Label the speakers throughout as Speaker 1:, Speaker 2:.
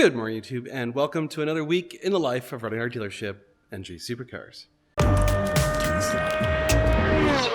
Speaker 1: Good morning, YouTube, and welcome to another week in the life of running our dealership, NG Supercars.
Speaker 2: So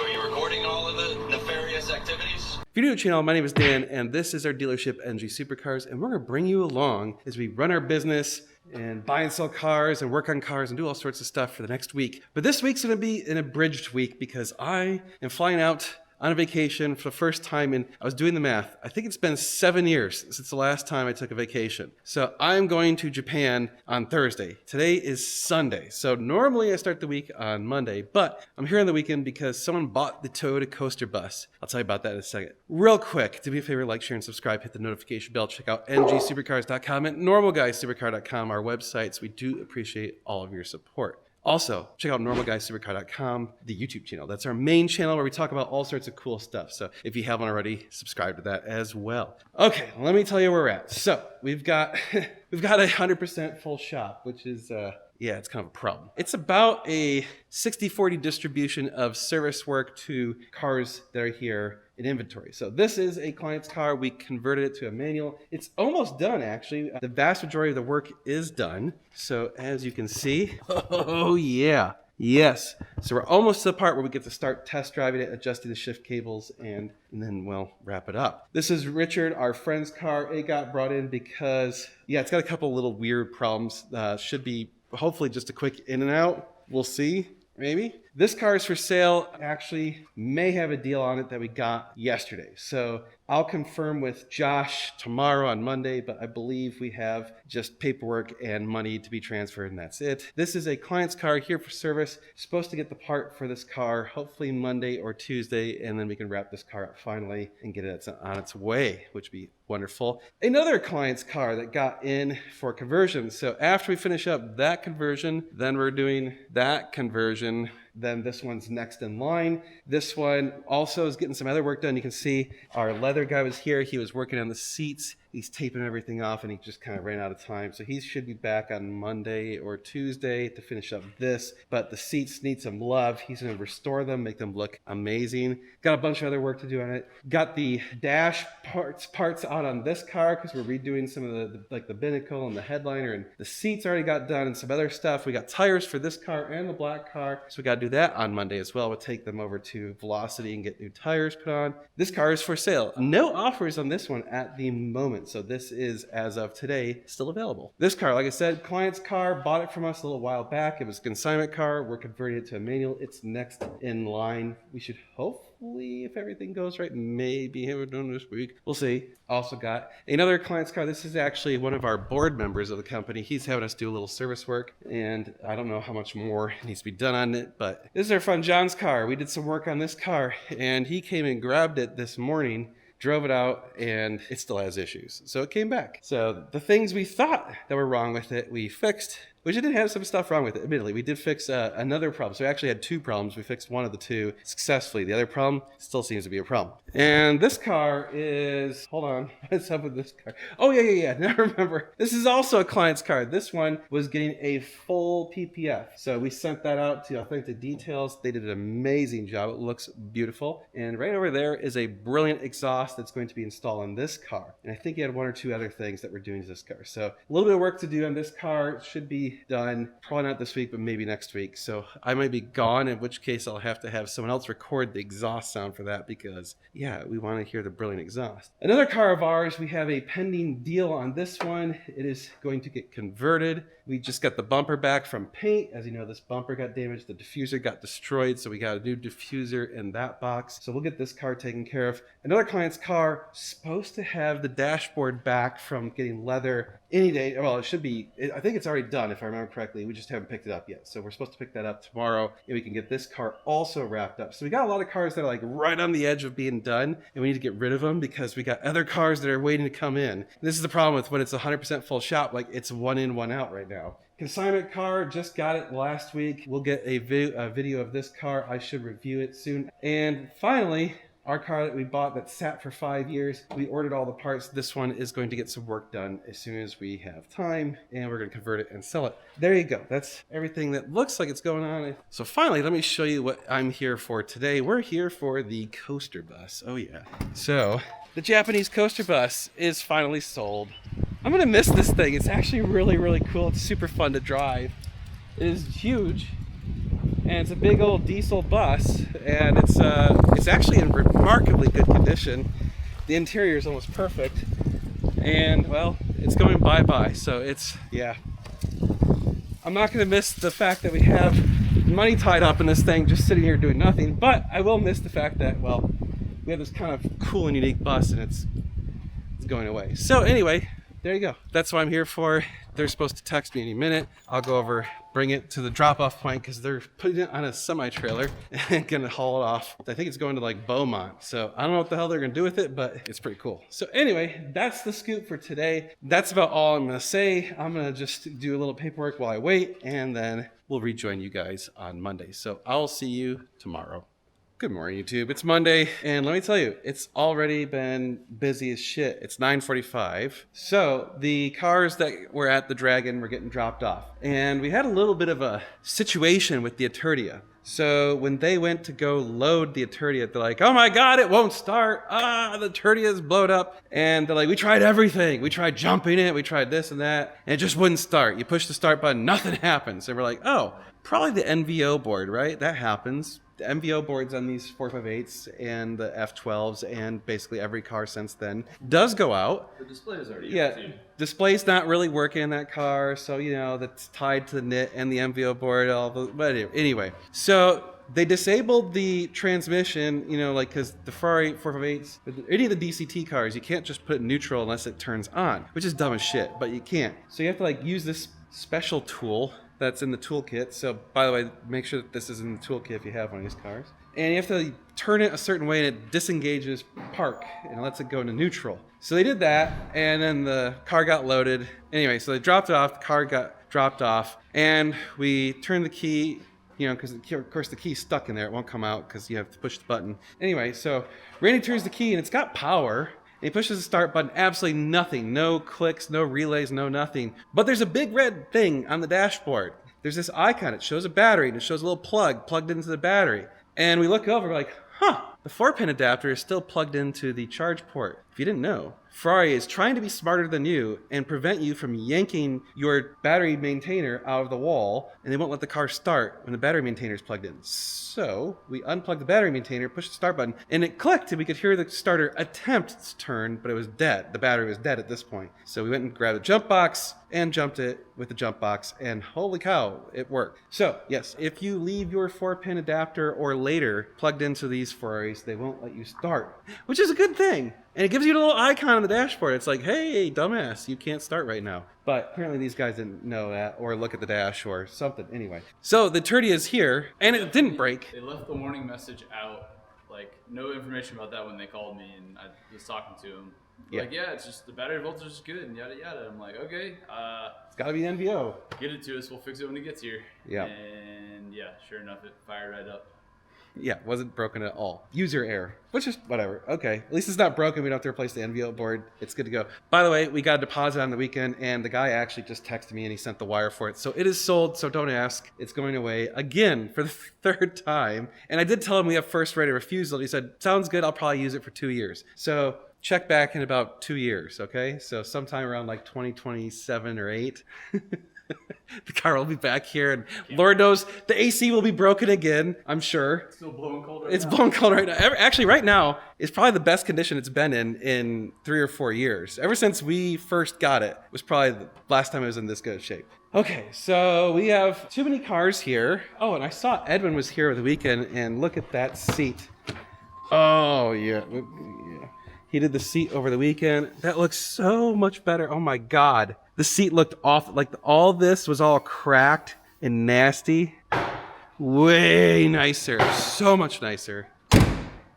Speaker 2: are you recording all of the nefarious activities?
Speaker 1: If you're new to the channel, my name is Dan, and this is our dealership, NG Supercars, and we're going to bring you along as we run our business and buy and sell cars and work on cars and do all sorts of stuff for the next week. But this week's going to be an abridged week because I am flying out on a vacation for the first time in, I was doing the math, I think it's been 7 years since the last time I took a vacation. So I'm going to Japan on Thursday. Today is Sunday. So normally I start the week on Monday, but I'm here on the weekend because someone bought the Toyota Coaster Bus. I'll tell you about that in a second. Real quick, do me a favor, like, share, and subscribe, hit the notification bell, check out ngsupercars.com and normalguysupercar.com, our websites. We do appreciate all of your support. Also, check out normalguysupercar.com, the YouTube channel. That's our main channel where we talk about all sorts of cool stuff. So if you haven't already, subscribe to that as well. Okay, let me tell you where we're at. So we've got a 100% full shop, which is yeah, it's kind of a problem. It's about a 60-40 distribution of service work to cars that are here in inventory. So this is a client's car. We converted it to a manual. It's almost done, actually. The vast majority of the work is done. So as you can see, oh yeah, yes. So we're almost to the part where we get to start test driving it, adjusting the shift cables, and then we'll wrap it up. This is Richard, our friend's car. It got brought in because, yeah, it's got a couple little weird problems. Should be hopefully just a quick in and out. We'll see, maybe. This car is for sale. Actually, may have a deal on it that we got yesterday. So I'll confirm with Josh tomorrow on Monday, but I believe we have just paperwork and money to be transferred, and that's it. This is a client's car here for service. Supposed to get the part for this car hopefully Monday or Tuesday, and then we can wrap this car up finally and get it on its way, which would be wonderful. Another client's car that got in for conversion. So after we finish up that conversion, then we're doing that conversion. Then this one's next in line. This one also is getting some other work done. You can see our leather guy was here. He was working on the seats. He's taping everything off, and he just kind of ran out of time. So he should be back on Monday or Tuesday to finish up this. But the seats need some love. He's going to restore them, make them look amazing. Got a bunch of other work to do on it. Got the dash parts out on this car because we're redoing some of the binnacle and the headliner, and the seats already got done and some other stuff. We got tires for this car and the black car, so we got to do that on Monday as well. We'll take them over to Velocity and get new tires put on. This car is for sale. No offers on this one at the moment. So this is, as of today, still available. This car, like I said, client's car, bought it from us a little while back. It was a consignment car. We're converting it to a manual. It's next in line. We should hopefully, if everything goes right, maybe have it done this week. We'll see. Also got another client's car. This is actually one of our board members of the company. He's having us do a little service work, and I don't know how much more needs to be done on it, but this is our friend John's car. We did some work on this car, and he came and grabbed it this morning, drove it out, and it still has issues. So it came back. So the things we thought that were wrong with it, we fixed, which it did have some stuff wrong with it. Admittedly, we did fix another problem. So we actually had two problems. We fixed one of the two successfully. The other problem still seems to be a problem. And this car is, hold on, what's up with this car? Oh, yeah. Now remember, this is also a client's car. This one was getting a full PPF. So we sent that out to Authentic Details. They did an amazing job. It looks beautiful. And right over there is a brilliant exhaust that's going to be installed on this car. And I think he had one or two other things that we're doing to this car. So a little bit of work to do on this car. It should be done, probably not this week, but maybe next week. So I might be gone, in which case I'll have to have someone else record the exhaust sound for that because, yeah, we want to hear the brilliant exhaust. Another car of ours, we have a pending deal on this one. It is going to get converted. We just got the bumper back from paint. As you know, this bumper got damaged. The diffuser got destroyed, so we got a new diffuser in that box. So we'll get this car taken care of. Another client's car, supposed to have the dashboard back from getting leather any day. Well, it should be, I think it's already done if I remember correctly. We just haven't picked it up yet. So we're supposed to pick that up tomorrow, and we can get this car also wrapped up. So we got a lot of cars that are like right on the edge of being done, and we need to get rid of them because we got other cars that are waiting to come in. And this is the problem with when it's 100% full shop, like it's one in, one out right now. Consignment car, just got it last week. We'll get a video of this car. I should review it soon. And finally, our car that we bought that sat for 5 years, we ordered all the parts. This one is going to get some work done as soon as we have time, and we're going to convert it and sell it. There you go. That's everything that looks like it's going on. So finally, let me show you what I'm here for today. We're here for the Coaster Bus. Oh yeah. So the Japanese Coaster Bus is finally sold. I'm gonna miss this thing. It's actually really, really cool. It's super fun to drive. It is huge, and it's a big old diesel bus, and it's actually in remarkably good condition. The interior is almost perfect, and well, it's going bye-bye. So yeah. I'm not gonna miss the fact that we have money tied up in this thing just sitting here doing nothing, but I will miss the fact that, well, we have this kind of cool and unique bus, and it's going away. So anyway, there you go. That's what I'm here for. They're supposed to text me any minute. I'll go over, bring it to the drop-off point because they're putting it on a semi-trailer and gonna haul it off. I think it's going to like Beaumont. So I don't know what the hell they're gonna do with it, but it's pretty cool. So anyway, that's the scoop for today. That's about all I'm gonna say. I'm gonna just do a little paperwork while I wait, and then we'll rejoin you guys on Monday. So I'll see you tomorrow. Good morning, YouTube. It's Monday, and let me tell you, it's already been busy as shit. It's 9:45. So the cars that were at the Dragon were getting dropped off, and we had a little bit of a situation with the Eternia. So when they went to go load the Eternia, they're like, oh my God, it won't start. The Eternia is blowed up. And they're like, we tried everything. We tried jumping it. We tried this and that. And it just wouldn't start. You push the start button, nothing happens. And we're like, oh, probably the NVO board, right? That happens. The MVO boards on these 458s and the F12s and basically every car since then does go out.
Speaker 3: The display is already
Speaker 1: empty. Display's not really working in that car, so that's tied to the NIT and the MVO board. But anyway, so they disabled the transmission, because the Ferrari 458s, any of the DCT cars, you can't just put it in neutral unless it turns on, which is dumb as shit, but you can't. So you have to use this special tool that's in the toolkit. So by the way, make sure that this is in the toolkit if you have one of these cars. And you have to turn it a certain way and it disengages park and it lets it go into neutral. So they did that, and then the car got loaded. Anyway, so they dropped it off, the car got dropped off, and we turned the key, because of course the key's stuck in there. It won't come out because you have to push the button. Anyway, so Randy turns the key and it's got power. And he pushes the start button, absolutely nothing. No clicks, no relays, no nothing. But there's a big red thing on the dashboard. There's this icon. It shows a battery, and it shows a little plug plugged into the battery. And we look over, we're like, the 4-pin adapter is still plugged into the charge port. If you didn't know, Ferrari is trying to be smarter than you and prevent you from yanking your battery maintainer out of the wall, and they won't let the car start when the battery maintainer is plugged in. So we unplugged the battery maintainer, pushed the start button, and it clicked, and we could hear the starter attempt to turn, but it was dead. The battery was dead at this point. So we went and grabbed a jump box and jumped it with the jump box, and holy cow, it worked. So yes, if you leave your 4-pin adapter or later plugged into these Ferraris, they won't let you start, which is a good thing. And it gives you a little icon on the dashboard. It's like, hey, dumbass, you can't start right now. But apparently these guys didn't know that or look at the dash or something. Anyway, so the Eternia is here, and it didn't break.
Speaker 3: They left the warning message out, no information about that when they called me, and I was talking to them.
Speaker 1: Yeah.
Speaker 3: It's just the battery voltage is good and yada yada. I'm like, okay,
Speaker 1: it's gotta be NVO.
Speaker 3: Get it to us. We'll fix it when it gets here.
Speaker 1: Yeah.
Speaker 3: And sure enough, it fired right up.
Speaker 1: Yeah, wasn't broken at all. User error, which is whatever. Okay, at least it's not broken. We don't have to replace the NVO board. It's good to go. By the way, we got a deposit on the weekend, and the guy actually just texted me and he sent the wire for it. So it is sold, so don't ask. It's going away again for the 3rd time. And I did tell him we have first right of refusal. He said, sounds good, I'll probably use it for 2 years. So check back in about 2 years, okay? So sometime around 2027 or 8. The car will be back here, and Lord knows the AC will be broken again, I'm sure.
Speaker 3: It's still blowing cold right now.
Speaker 1: It's blowing cold right now. Actually, right now, it's probably the best condition it's been in 3 or 4 years. Ever since we first got it, was probably the last time it was in this good shape. Okay, so we have too many cars here. Oh, and I saw Edwin was here over the weekend, and look at that seat. Oh, yeah. He did the seat over the weekend. That looks so much better. Oh, my God. The seat looked off, all this was all cracked and nasty. Way nicer, so much nicer.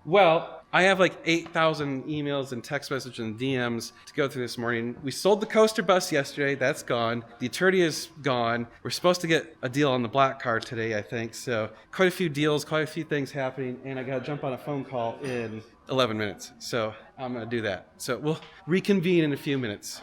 Speaker 1: Well, I have 8,000 emails and text messages and DMs to go through this morning. We sold the coaster bus yesterday, that's gone. The Eternia is gone. We're supposed to get a deal on the black car today, I think. So quite a few deals, quite a few things happening, and I gotta jump on a phone call in 11 minutes. So I'm gonna do that. So we'll reconvene in a few minutes.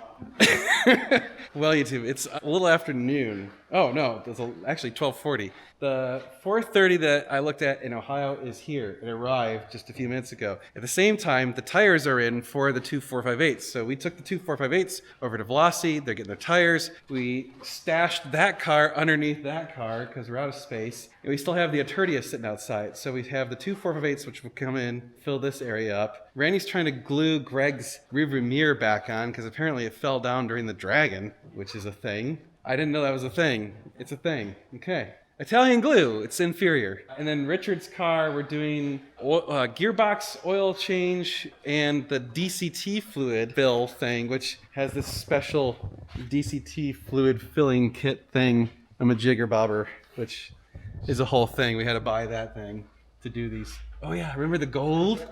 Speaker 1: Well, YouTube, it's a little after noon. Oh no, it's actually 12:40. The 4:30 that I looked at in Ohio is here. It arrived just a few minutes ago. At the same time, the tires are in for the 2 458s. So we took the 2 458s over to Velocity. They're getting their tires. We stashed that car underneath that car because we're out of space. And we still have the Eternia sitting outside. So we have the 2 458s, which will come in, fill this area up. Randy's trying to glue Greg's rearview mirror back on because apparently it fell down during the Dragon, which is a thing. I didn't know that was a thing. It's a thing. Okay. Italian glue, it's inferior. And then Richard's car, we're doing gearbox oil change and the DCT fluid fill thing, which has this special DCT fluid filling kit thing. I'm a jigger bobber, which is a whole thing. We had to buy that thing to do these. Oh yeah, remember the gold?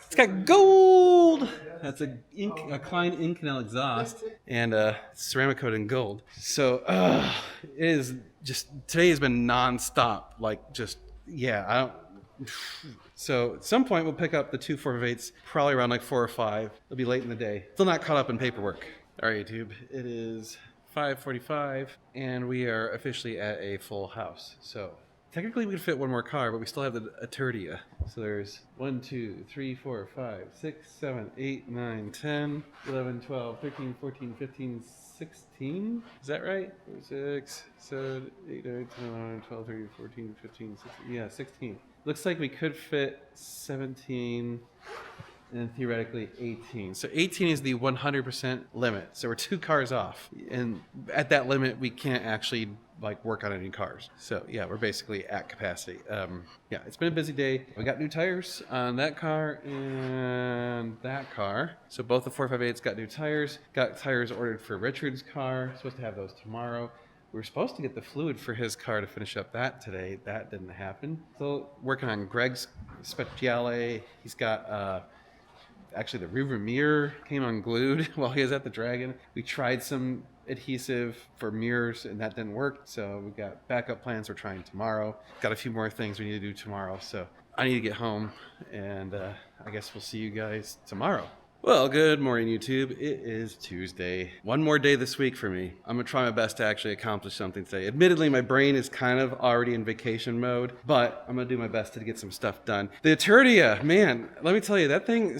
Speaker 1: It's got gold! That's a Klein Inconel exhaust and ceramic coated in gold. So it is just, today has been non-stop. Like just, yeah, I don't. So at some point we'll pick up the 2 458s, probably around like 4 or 5. It'll be late in the day. Still not caught up in paperwork. All right, YouTube, it is 5:45 and we are officially at a full house. So technically we could fit one more car, but we still have the Eternia. So there's 1, 2, 3, 4, 5, 6, 7, 8, 9, 10, 11, 12, 13, 14, 15, 16. Is that right? 6, 7, 8, 9, 10, 11, 12, 13, 14, 15, 16. Yeah, 16. Looks like we could fit 17 and theoretically 18. So 18 is the 100% limit. So we're 2 cars off. And at that limit, we can't actually like work on any cars. So yeah, we're basically at capacity. Yeah, it's been a busy day. We got new tires on that car and that car. So both the 458s got new tires. Got tires ordered for Richard's car. Supposed to have those tomorrow. We were supposed to get the fluid for his car to finish up that today. That didn't happen. So working on Greg's Speciale. He's got actually the rearview mirror came unglued while he was at the Dragon. We tried some adhesive for mirrors and that didn't work, so we got backup plans we're trying tomorrow. Got a few more things we need to do tomorrow, so I need to get home and I guess we'll see you guys tomorrow. Well, good morning, YouTube. It is Tuesday. One more day this week for me. I'm gonna try my best to actually accomplish something today. Admittedly, my brain is kind of already in vacation mode, but I'm gonna do my best to get some stuff done. The Eternia, man, let me tell you, that thing,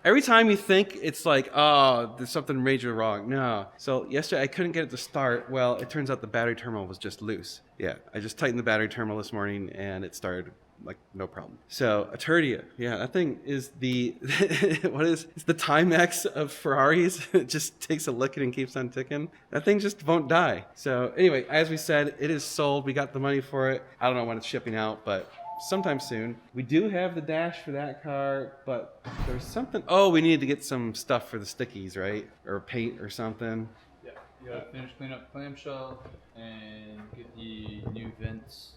Speaker 1: every time you think it's like, oh, there's something major wrong. No. So yesterday I couldn't get it to start. Well, it turns out the battery terminal was just loose. Yeah, I just tightened the battery terminal this morning and it started like no problem. So Eternia, yeah, that thing is the it's the Timex of Ferraris. It just takes a licking and keeps on ticking. That thing just won't die. So anyway, as we said, it is sold. We got the money for it. I don't know when it's shipping out, but sometime soon. We do have the dash for that car, but there's something. Oh, we needed to get some stuff for the stickies, right? Or paint or something.
Speaker 3: Yeah, you gotta finish cleaning up the clamshell and get the new vents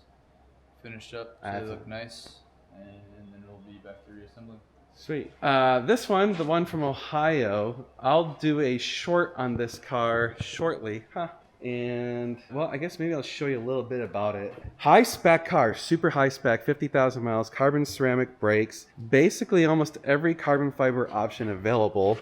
Speaker 3: finished up so they look nice, and then it'll be back to reassembling.
Speaker 1: Sweet. This one, the one from Ohio, I'll do a short on this car shortly. And, well, I guess maybe I'll show you a little bit about it. High spec car, super high spec, 50,000 miles, carbon ceramic brakes, basically almost every carbon fiber option available.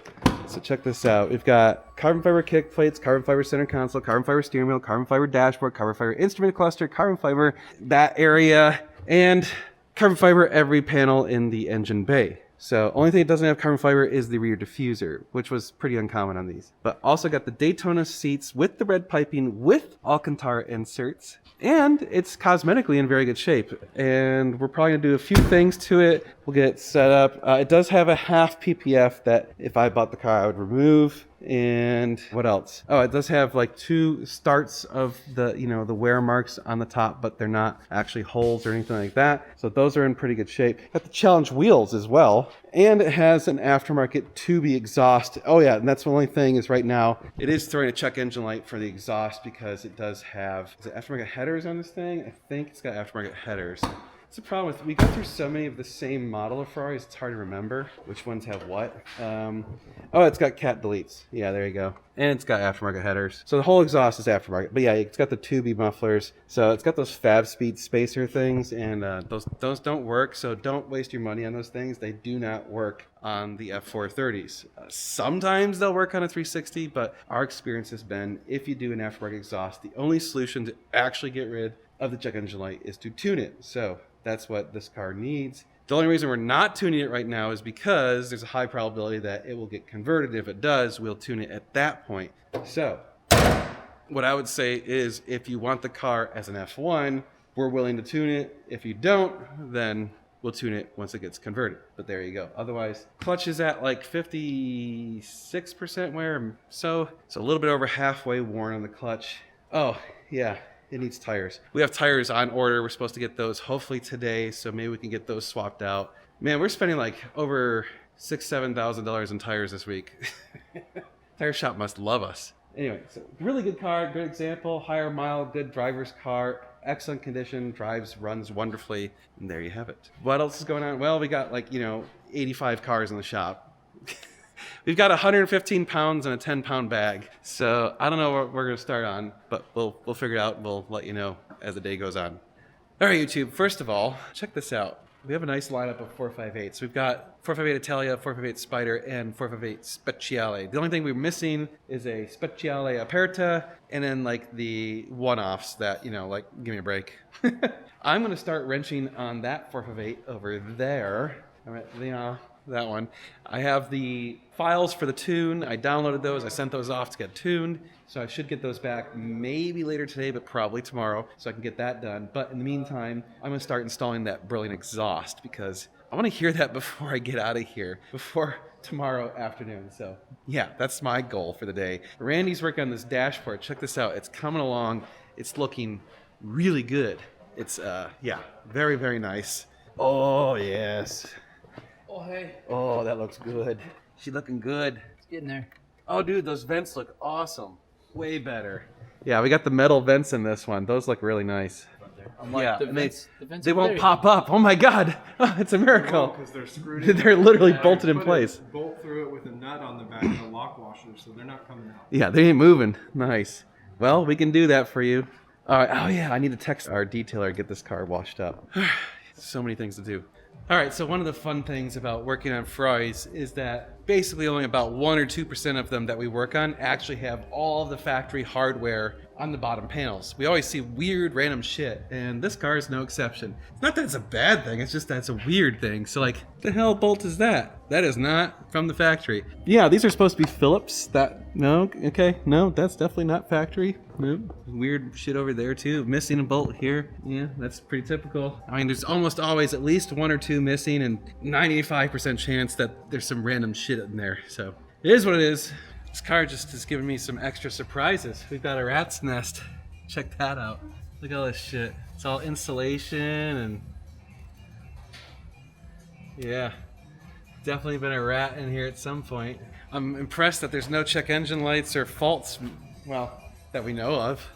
Speaker 1: So check this out. We've got carbon fiber kick plates, carbon fiber center console, carbon fiber steering wheel, carbon fiber dashboard, carbon fiber instrument cluster, carbon fiber that area, and carbon fiber every panel in the engine bay. So only thing it doesn't have carbon fiber is the rear diffuser, which was pretty uncommon on these. But also got the Daytona seats with the red piping with Alcantara inserts. And it's cosmetically in very good shape. And we're probably gonna do a few things to it. We'll get it set up. It does have a half PPF that if I bought the car, I would remove. And what else? Oh, it does have like 2 starts of the, the wear marks on the top, but they're not actually holes or anything like that. So those are in pretty good shape. Got the Challenge wheels as well. And it has an aftermarket Tubi exhaust. Oh yeah, and that's the only thing is right now, it is throwing a check engine light for the exhaust because it does have, is it aftermarket headers on this thing? I think it's got aftermarket headers. It's the problem with, we go through so many of the same model of Ferraris, it's hard to remember which ones have what. Oh, it's got cat deletes. Yeah, there you go. and it's got aftermarket headers. So the whole exhaust is aftermarket. But yeah, it's got the tubey mufflers. So it's got those Fab Speed spacer things, and those don't work. So don't waste your money on those things. They do not work on the F430s. Sometimes they'll work on a 360, but our experience has been if you do an aftermarket exhaust, the only solution to actually get rid of the check engine light is to tune it. So that's what this car needs. The only reason we're not tuning it right now is because there's a high probability that it will get converted. If it does, we'll tune it at that point. So what I would say is if you want the car as an F1, we're willing to tune it. If you don't, then we'll tune it once it gets converted. But there you go. Otherwise, clutch is at like 56% wear. So it's a little bit over halfway worn on the clutch. Oh, yeah. It needs tires. We have tires on order. We're supposed to get those hopefully today, so maybe we can get those swapped out. Man, we're spending like over $6,000-$7,000 in tires this week. Tire shop must love us. Anyway, so really good car, good example, higher mile, good driver's car, excellent condition, runs wonderfully, and there you have it. What else is going on? Well, we got 85 cars in the shop. We've got 115 pounds in a 10-pound bag, so I don't know what we're going to start on, but we'll figure it out. We'll let you know as the day goes on. All right, YouTube, first of all, check this out. We have a nice lineup of 458s. We've got 458 Italia, 458 Spider, and 458 Speciale. The only thing we're missing is a Speciale Aperta, and then the one-offs that, give me a break. I'm going to start wrenching on that 458 over there. All right, that one. I have the files for the tune. I downloaded those. I sent those off to get tuned. So I should get those back maybe later today, but probably tomorrow, so I can get that done. But in the meantime, I'm going to start installing that brilliant exhaust because I want to hear that before I get out of here, before tomorrow afternoon. So yeah, that's my goal for the day. Randy's working on this dashboard. Check this out. It's coming along. It's looking really good. It's, very, very nice. Oh, yes.
Speaker 3: Oh, hey.
Speaker 1: Oh, that looks good. She's looking good.
Speaker 3: It's getting there.
Speaker 1: Oh, dude, those vents look awesome. Way better. Yeah, we got the metal vents in this one. Those look really nice.
Speaker 3: Yeah,
Speaker 1: the vents they won't pop up. Oh my God, it's a miracle.
Speaker 4: Because they're screwed in.
Speaker 1: They're literally bolted in place.
Speaker 4: Bolt through it with a nut on the back of the lock washer, so they're not coming out.
Speaker 1: Yeah, they ain't moving. Nice. Well, we can do that for you. All right. Oh yeah, I need to text our detailer to get this car washed up. So many things to do. All right, so one of the fun things about working on Ferraris is that basically only about 1 or 2% of them that we work on actually have all of the factory hardware on the bottom panels. We always see weird random shit, and this car is no exception. It's not that it's a bad thing, it's just that it's a weird thing. So what the hell bolt is that? That is not from the factory. Yeah, these are supposed to be Phillips. No, that's definitely not factory. Nope. Weird shit over there too. Missing a bolt here. Yeah, that's pretty typical. I mean, there's almost always at least 1 or 2 missing, and 95% chance that there's some random shit in there. So it is what it is. This car just has given me some extra surprises. We've got a rat's nest. Check that out. Look at all this shit. It's all insulation and yeah, definitely been a rat in here at some point. I'm impressed that there's no check engine lights or faults, well, that we know of.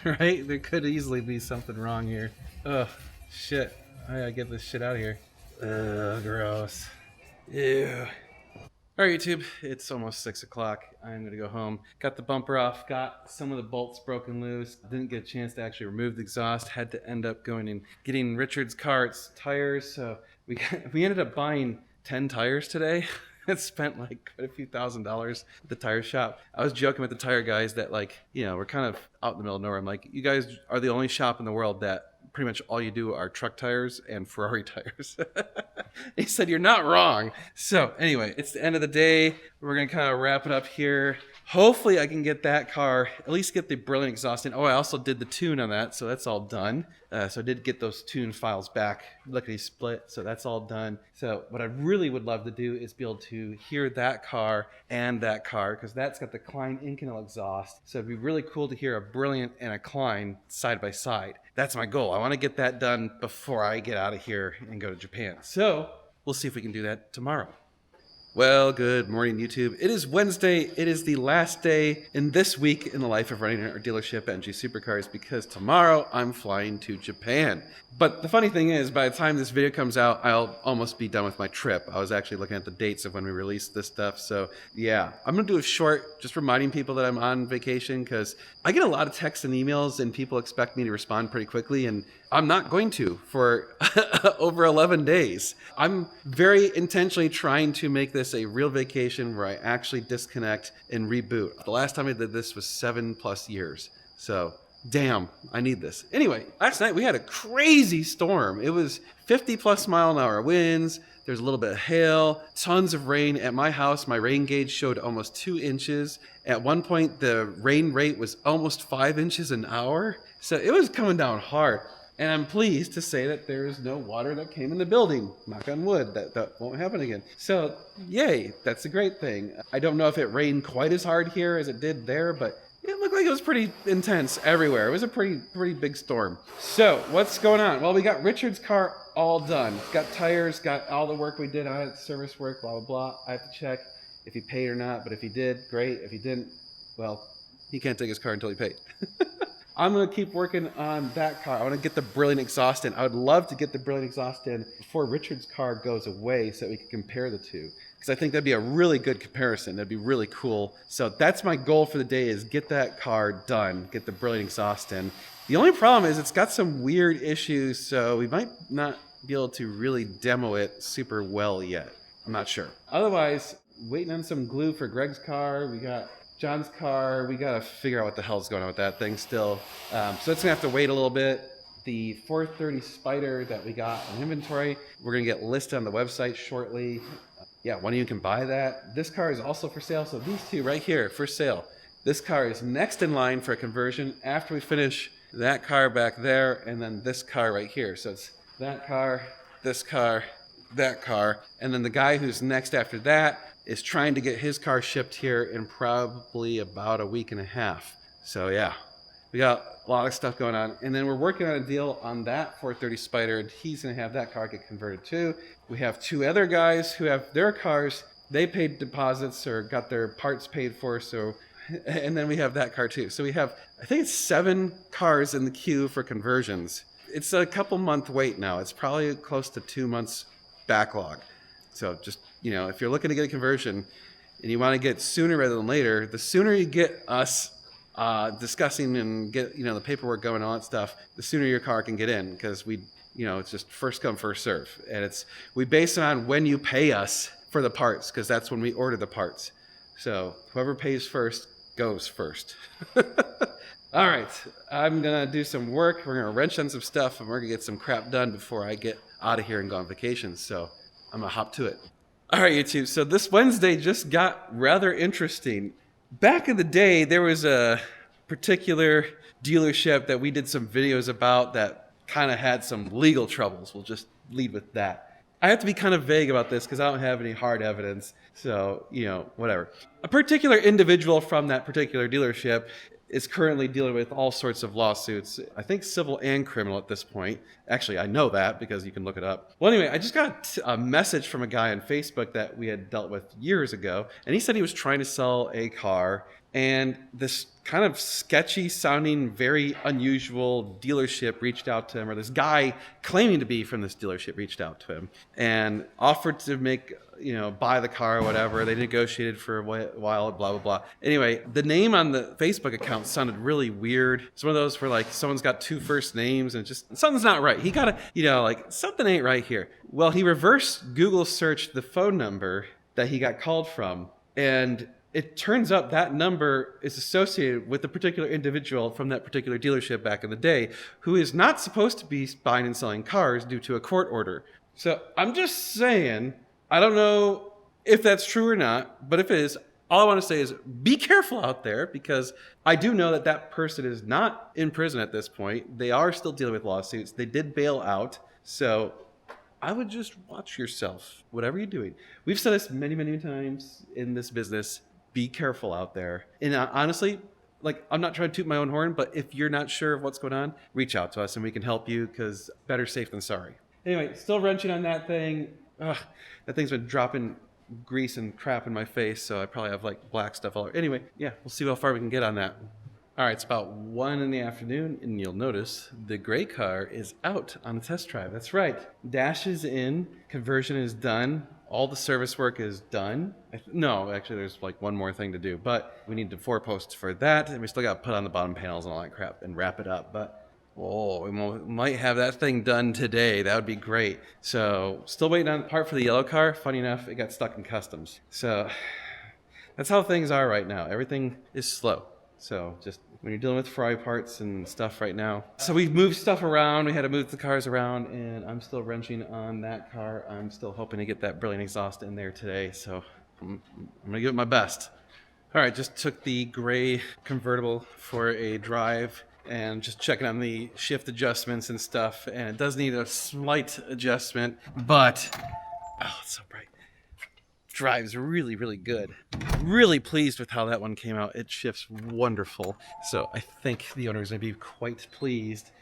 Speaker 1: Right? There could easily be something wrong here. Ugh, shit. I gotta get this shit out of here. Ugh, gross. Ew. All right, YouTube, it's almost 6 o'clock. I'm gonna go home. Got the bumper off, got some of the bolts broken loose. Didn't get a chance to actually remove the exhaust. Had to end up going and getting Richard's car's tires. So we ended up buying 10 tires today. It spent quite a few $1,000s at the tire shop. I was joking with the tire guys that we're kind of out in the middle of nowhere. I'm like, you guys are the only shop in the world that pretty much all you do are truck tires and Ferrari tires. He said, you're not wrong. So anyway, it's the end of the day. We're going to kind of wrap it up here. Hopefully I can get that car, at least get the brilliant exhaust in. Oh, I also did the tune on that, so that's all done. So I did get those tune files back, lickety split, so that's all done. So what I really would love to do is be able to hear that car and that car, because that's got the Klein Inconel exhaust. So it'd be really cool to hear a brilliant and a Klein side by side. That's my goal. I want to get that done before I get out of here and go to Japan. So we'll see if we can do that tomorrow. Well, good morning, YouTube. It is Wednesday. It is the last day in this week in the life of running our dealership, NG Supercars, because tomorrow I'm flying to Japan. But the funny thing is, by the time this video comes out, I'll almost be done with my trip. I was actually looking at the dates of when we released this stuff. So yeah, I'm going to do a short, just reminding people that I'm on vacation, because I get a lot of texts and emails and people expect me to respond pretty quickly, and I'm not going to for over 11 days. I'm very intentionally trying to make this a real vacation where I actually disconnect and reboot. The last time I did this was 7+ years. So damn, I need this. Anyway, last night we had a crazy storm. It was 50+ mile-an-hour winds. There's a little bit of hail, tons of rain. At my house, my rain gauge showed almost 2 inches. At one point, the rain rate was almost 5 inches an hour. So it was coming down hard. And I'm pleased to say that there is no water that came in the building. Knock on wood, that won't happen again. So yay, that's a great thing. I don't know if it rained quite as hard here as it did there, but it looked like it was pretty intense everywhere. It was a pretty big storm. So what's going on? Well, we got Richard's car all done. Got tires, got all the work we did on it, service work, blah, blah, blah. I have to check if he paid or not, but if he did, great. If he didn't, well, he can't take his car until he paid. I'm going to keep working on that car. I want to get the brilliant exhaust in. I would love to get the brilliant exhaust in before Richard's car goes away so that we can compare the two. Because I think that'd be a really good comparison. That'd be really cool. So that's my goal for the day, is get that car done, get the brilliant exhaust in. The only problem is it's got some weird issues, so we might not be able to really demo it super well yet. I'm not sure. Otherwise, waiting on some glue for Greg's car. We got John's car. We got to figure out what the hell's going on with that thing still. So it's going to have to wait a little bit. The 430 Spider that we got in inventory, we're going to get listed on the website shortly. Yeah, one of you can buy that. This car is also for sale. So these two right here for sale. This car is next in line for a conversion after we finish that car back there, and then this car right here. So it's that car, this car, that car. And then the guy who's next after that is trying to get his car shipped here in probably about a week and a half. So yeah, we got a lot of stuff going on. And then we're working on a deal on that 430 Spider, and he's gonna have that car get converted too. We have 2 other guys who have their cars, they paid deposits or got their parts paid for, so, and then we have that car too. So we have, I think it's 7 cars in the queue for conversions. It's a couple month wait now. It's probably close to 2 months backlog. So just, if you're looking to get a conversion and you want to get sooner rather than later, the sooner you get us discussing and get, the paperwork going and all that stuff, the sooner your car can get in, because it's just first come, first serve. And we base it on when you pay us for the parts, because that's when we order the parts. So whoever pays first goes first. All right, I'm going to do some work. We're going to wrench on some stuff, and we're going to get some crap done before I get out of here and go on vacation. So I'm going to hop to it. All right, YouTube. So this Wednesday just got rather interesting. Back in the day, there was a particular dealership that we did some videos about that kind of had some legal troubles. We'll just lead with that. I have to be kind of vague about this because I don't have any hard evidence. So, whatever. A particular individual from that particular dealership is currently dealing with all sorts of lawsuits. I think civil and criminal at this point. Actually, I know that because you can look it up. Well, anyway, I just got a message from a guy on Facebook that we had dealt with years ago, and he said he was trying to sell a car, and this kind of sketchy sounding, very unusual dealership reached out to him, or this guy claiming to be from this dealership reached out to him and offered to buy the car or whatever. They negotiated for a while, blah, blah, blah. Anyway, the name on the Facebook account sounded really weird. It's one of those where someone's got 2 first names and something's not right. He got something ain't right here. Well, he reverse Google searched the phone number that he got called from, and it turns out that number is associated with a particular individual from that particular dealership back in the day who is not supposed to be buying and selling cars due to a court order. So I'm just saying, I don't know if that's true or not, but if it is, all I want to say is be careful out there, because I do know that person is not in prison at this point. They are still dealing with lawsuits. They did bail out. So I would just watch yourself, whatever you're doing. We've said this many, many times in this business. Be careful out there. And honestly, I'm not trying to toot my own horn, but if you're not sure of what's going on, reach out to us and we can help you, because better safe than sorry. Anyway, still wrenching on that thing. That thing's been dropping grease and crap in my face, so I probably have like black stuff all over. Anyway, yeah, we'll see how far we can get on that. All right, it's about 1 in the afternoon, and you'll notice the gray car is out on a test drive. That's right. Dash is in, conversion is done, all the service work is done. No, actually, there's like one more thing to do, but we need the 4 posts for that, and we still got to put on the bottom panels and all that crap and wrap it up. But we might have that thing done today. That would be great. So, still waiting on the part for the yellow car. Funny enough, it got stuck in customs. So, that's how things are right now. Everything is slow. So just when you're dealing with Ferrari parts and stuff right now. So we've moved stuff around. We had to move the cars around, and I'm still wrenching on that car. I'm still hoping to get that brilliant exhaust in there today. So I'm going to give it my best. All right, just took the gray convertible for a drive and just checking on the shift adjustments and stuff. And it does need a slight adjustment, but oh, it's so bright. Drives really, really good. Really pleased with how that one came out. It shifts wonderful. So I think the owner is going to be quite pleased.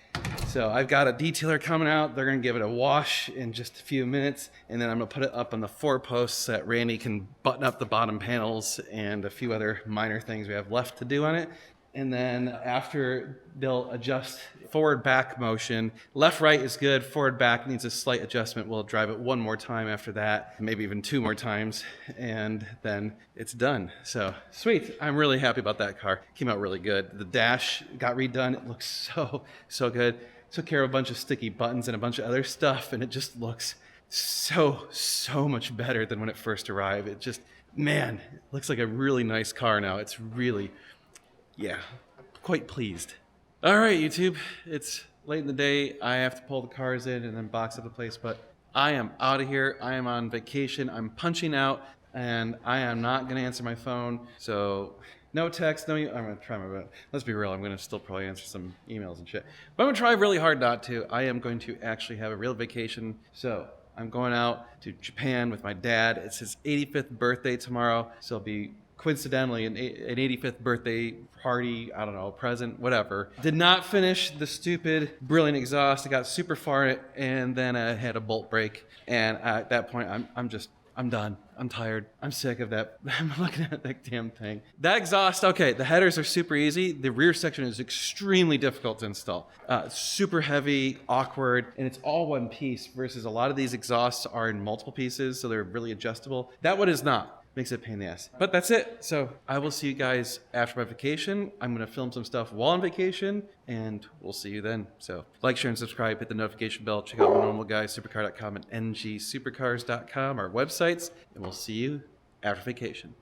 Speaker 1: So I've got a detailer coming out. They're going to give it a wash in just a few minutes. And then I'm going to put it up on the 4 posts so that Randy can button up the bottom panels and a few other minor things we have left to do on it. And then after, they'll adjust forward back motion. Left right is good. Forward back needs a slight adjustment. We'll drive it 1 more time after that, maybe even 2 more times, and then it's done. So sweet. I'm really happy about that car. Came out really good. The dash got redone. It looks so good. Took care of a bunch of sticky buttons and a bunch of other stuff, and it just looks so much better than when it first arrived. It just, man, it looks like a really nice car now. It's really, yeah, quite pleased. All right, YouTube, it's late in the day. I have to pull the cars in and then box up the place, but I am out of here. I am on vacation. I'm punching out, and I am not going to answer my phone. So no text, no email. I'm going to try my best. Let's be real. I'm going to still probably answer some emails and shit. But I'm going to try really hard not to. I am going to actually have a real vacation. So I'm going out to Japan with my dad. It's his 85th birthday tomorrow, so it'll be coincidentally an 85th birthday party, I don't know, present, whatever. Did not finish the stupid brilliant exhaust. I got super far in it, and then I had a bolt break. And at that point, I'm done. I'm tired. I'm sick of that. I'm looking at that damn thing. That exhaust, okay, the headers are super easy. The rear section is extremely difficult to install. Super heavy, awkward, and it's all one piece versus a lot of these exhausts are in multiple pieces, so they're really adjustable. That one is not. Makes it a pain in the ass. But that's it. So I will see you guys after my vacation. I'm going to film some stuff while on vacation, and we'll see you then. So like, share, and subscribe. Hit the notification bell. Check out my normal guy, supercar.com and ngsupercars.com, our websites. And we'll see you after vacation.